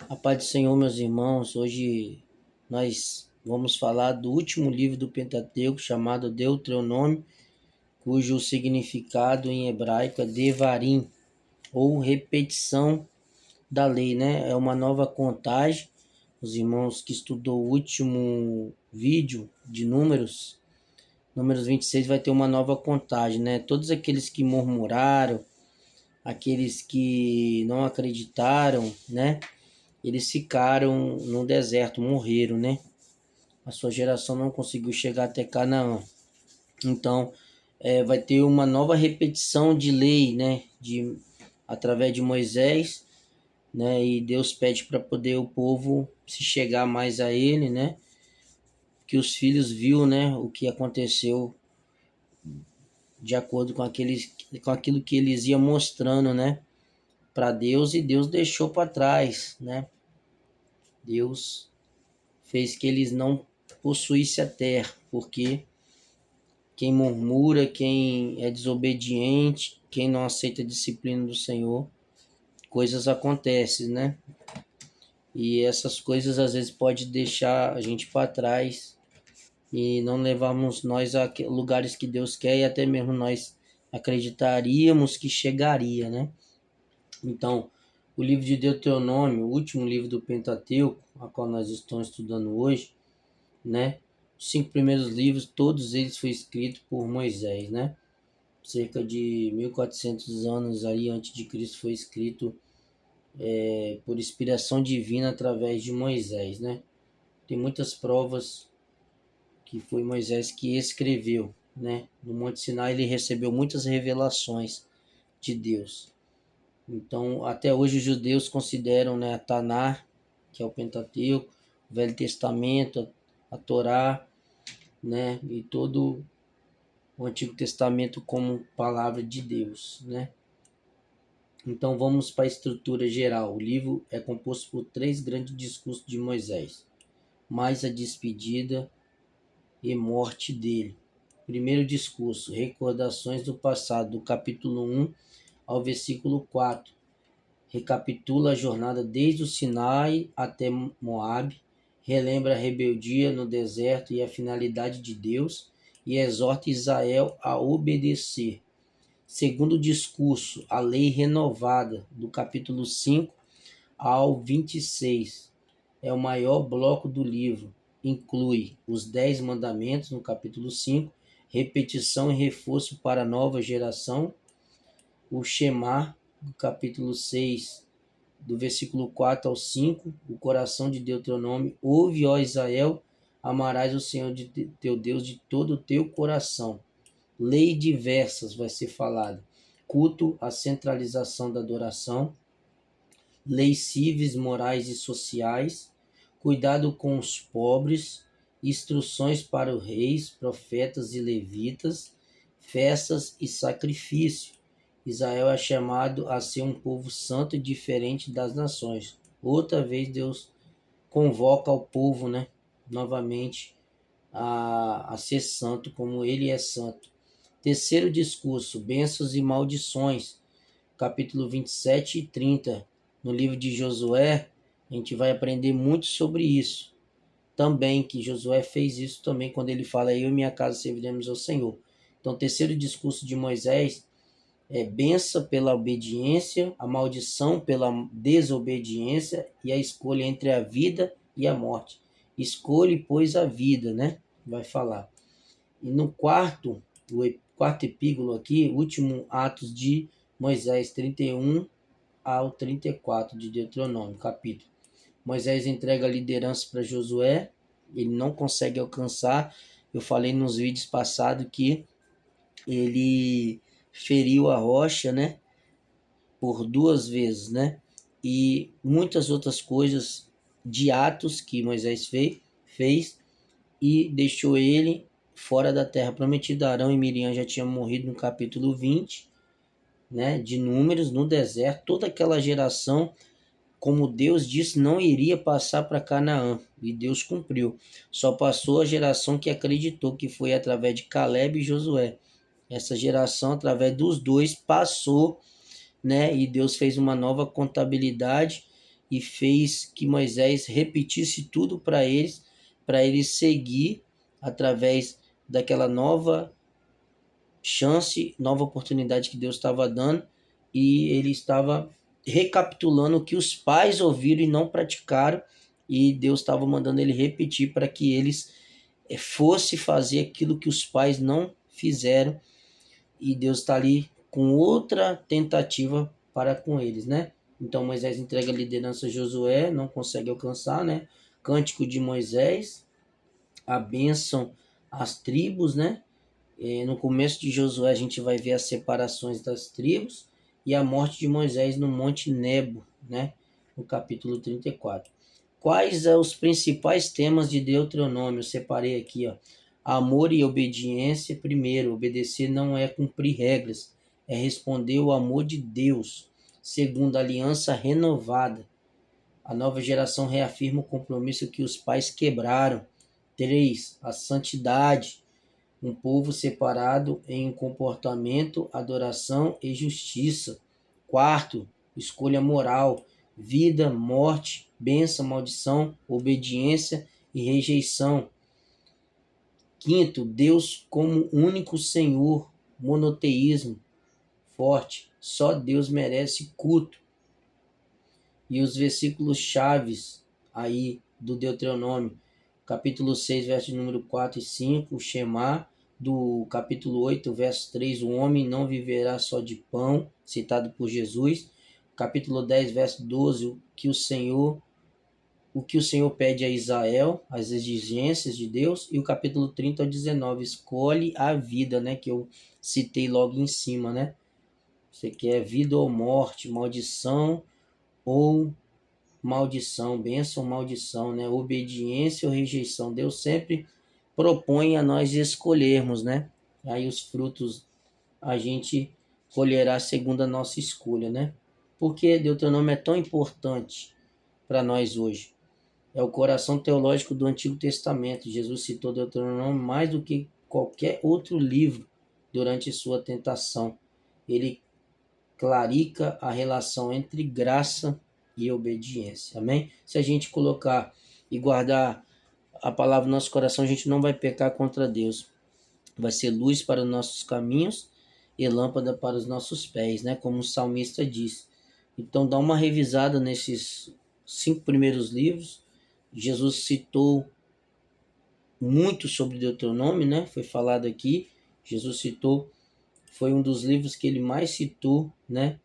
A paz do Senhor, meus irmãos. Hoje nós vamos falar do último livro do Pentateuco, chamado Deuteronômio, cujo significado em hebraico é Devarim, ou repetição da lei, né? É uma nova contagem. Os irmãos que estudou o último vídeo de Números 26 vai ter uma nova contagem, né? Todos aqueles que murmuraram, aqueles que não acreditaram, né? Eles ficaram no deserto, morreram, né? A sua geração não conseguiu chegar até Canaã. Então, vai ter uma nova repetição de lei, né? Através de Moisés, né? E Deus pede para poder o povo se chegar mais a ele, né? Que os filhos viu, né? O que aconteceu de acordo com aquilo que eles iam mostrando, né? Para Deus, e Deus deixou para trás, né? Deus fez que eles não possuíssem a terra, porque quem murmura, quem é desobediente, quem não aceita a disciplina do Senhor, coisas acontecem, né? E essas coisas às vezes pode deixar a gente para trás e não levarmos nós a lugares que Deus quer, e até mesmo nós acreditaríamos que chegaria, né? Então, o livro de Deuteronômio, o último livro do Pentateuco, a qual nós estamos estudando hoje, né? Os 5 primeiros livros, todos eles foram escritos por Moisés, né? Cerca de 1400 anos aí antes de Cristo foi escrito por inspiração divina através de Moisés, né? Tem muitas provas que foi Moisés que escreveu, né? No Monte Sinai ele recebeu muitas revelações de Deus. Então, até hoje os judeus consideram, né, a Taná, que é o Pentateuco, o Velho Testamento, a Torá, né, e todo o Antigo Testamento como palavra de Deus, né? Então vamos para a estrutura geral. O livro é composto por 3 grandes discursos de Moisés, mais a despedida e morte dele. Primeiro discurso, recordações do passado, do capítulo 1 ao versículo 4. Recapitula a jornada desde o Sinai até Moabe, relembra a rebeldia no deserto e a finalidade de Deus, e exorta Israel a obedecer. Segundo discurso, a lei renovada, do capítulo 5 ao 26. É o maior bloco do livro. Inclui os 10 mandamentos, no capítulo 5, repetição e reforço para a nova geração. O Shema, do capítulo 6, do versículo 4 ao 5, o coração de Deuteronômio. Ouve, ó Israel, amarás o Senhor teu Deus de todo o teu coração. Lei diversas vai ser falada. Culto, a centralização da adoração. Leis cíveis, morais e sociais. Cuidado com os pobres. Instruções para os reis, profetas e levitas. Festas e sacrifício. Israel é chamado a ser um povo santo e diferente das nações. Outra vez Deus convoca o povo, né, novamente a ser santo como ele é santo. Terceiro discurso, bênçãos e maldições, capítulo 27 e 30. No livro de Josué, a gente vai aprender muito sobre isso. Também que Josué fez isso também quando ele fala, eu e minha casa serviremos ao Senhor. Então, o terceiro discurso de Moisés é benção pela obediência, a maldição pela desobediência e a escolha entre a vida e a morte. Escolhe, pois, a vida, né? Vai falar. E no quarto epígolo aqui, último Atos de Moisés, 31 ao 34 de Deuteronômio, capítulo. Moisés entrega a liderança para Josué, ele não consegue alcançar. Eu falei nos vídeos passados que ele feriu a rocha, né, por 2 vezes, né, e muitas outras coisas de atos que Moisés fez e deixou ele fora da terra prometida. Arão e Miriam já tinham morrido no capítulo 20, né, de Números, no deserto. Toda aquela geração, como Deus disse, não iria passar para Canaã, e Deus cumpriu. Só passou a geração que acreditou, que foi através de Caleb e Josué. Essa geração, através dos dois, passou, né? E Deus fez uma nova contabilidade e fez que Moisés repetisse tudo para eles seguir através daquela nova chance, nova oportunidade que Deus estava dando, e ele estava recapitulando o que os pais ouviram e não praticaram, e Deus estava mandando ele repetir para que eles fosse fazer aquilo que os pais não fizeram, e Deus está ali com outra tentativa para com eles, né? Então Moisés entrega a liderança a Josué, não consegue alcançar, né? Cântico de Moisés, a bênção às tribos, né? No começo de Josué a gente vai ver as separações das tribos e a morte de Moisés no Monte Nebo, né? No capítulo 34. Quais são os principais temas de Deuteronômio? Eu separei aqui, ó. Amor e obediência. Primeiro, obedecer não é cumprir regras, é responder o amor de Deus. Segundo, aliança renovada. A nova geração reafirma o compromisso que os pais quebraram. 3. A santidade. Um povo separado em comportamento, adoração e justiça. 4. Escolha moral. Vida, morte, bênção, maldição, obediência e rejeição. 5. Deus como único Senhor, monoteísmo forte. Só Deus merece culto. E os versículos chaves aí do Deuteronômio, capítulo 6, versos número 4 e 5, o Shema, do capítulo 8, verso 3, o homem não viverá só de pão, citado por Jesus. Capítulo 10, verso 12, o que o Senhor pede a Israel, as exigências de Deus. E o capítulo 30 ao 19, escolhe a vida, né, que eu citei logo em cima, né? Você quer vida ou morte, maldição ou maldição, bênção ou maldição, né? Obediência ou rejeição. Deus sempre propõe a nós escolhermos, né? Aí os frutos a gente colherá segundo a nossa escolha, né? Por que Deuteronômio é tão importante para nós hoje? É o coração teológico do Antigo Testamento. Jesus citou Deuteronômio mais do que qualquer outro livro durante sua tentação. Ele clarifica a relação entre graça e obediência. Amém? Se a gente colocar e guardar a palavra no nosso coração, a gente não vai pecar contra Deus. Vai ser luz para os nossos caminhos e lâmpada para os nossos pés, né? Como o salmista diz. Então dá uma revisada nesses 5 primeiros livros. Jesus citou muito sobre Deuteronômio, né? Foi falado aqui. Jesus citou, foi um dos livros que ele mais citou, né?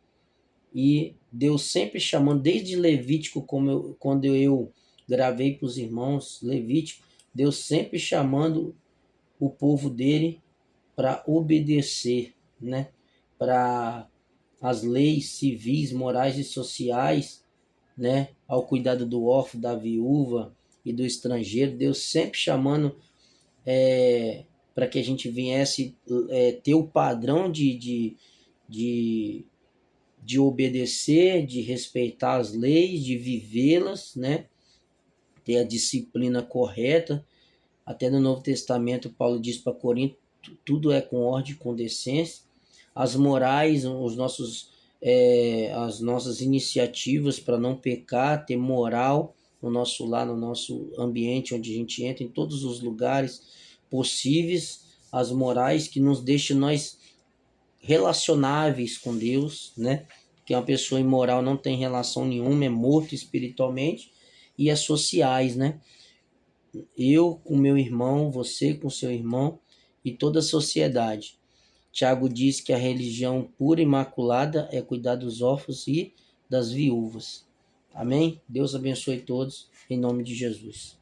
E Deus sempre chamando, desde Levítico, quando eu gravei para os irmãos, Levítico, Deus sempre chamando o povo dele para obedecer, né? Para as leis civis, morais e sociais, né? Ao cuidado do órfão, da viúva e do estrangeiro, Deus sempre chamando para que a gente viesse ter o padrão de obedecer, de respeitar as leis, de vivê-las, né? Ter a disciplina correta. Até no Novo Testamento, Paulo diz para Corinto, tudo é com ordem e com decência. As morais, as nossas iniciativas para não pecar, ter moral no nosso lar, no nosso ambiente onde a gente entra, em todos os lugares possíveis, as morais que nos deixam nós relacionáveis com Deus, né? Que uma pessoa imoral não tem relação nenhuma, é morto espiritualmente, e as sociais, né? Eu com meu irmão, você com seu irmão e toda a sociedade. Tiago diz que a religião pura e imaculada é cuidar dos órfãos e das viúvas. Amém? Deus abençoe todos, em nome de Jesus.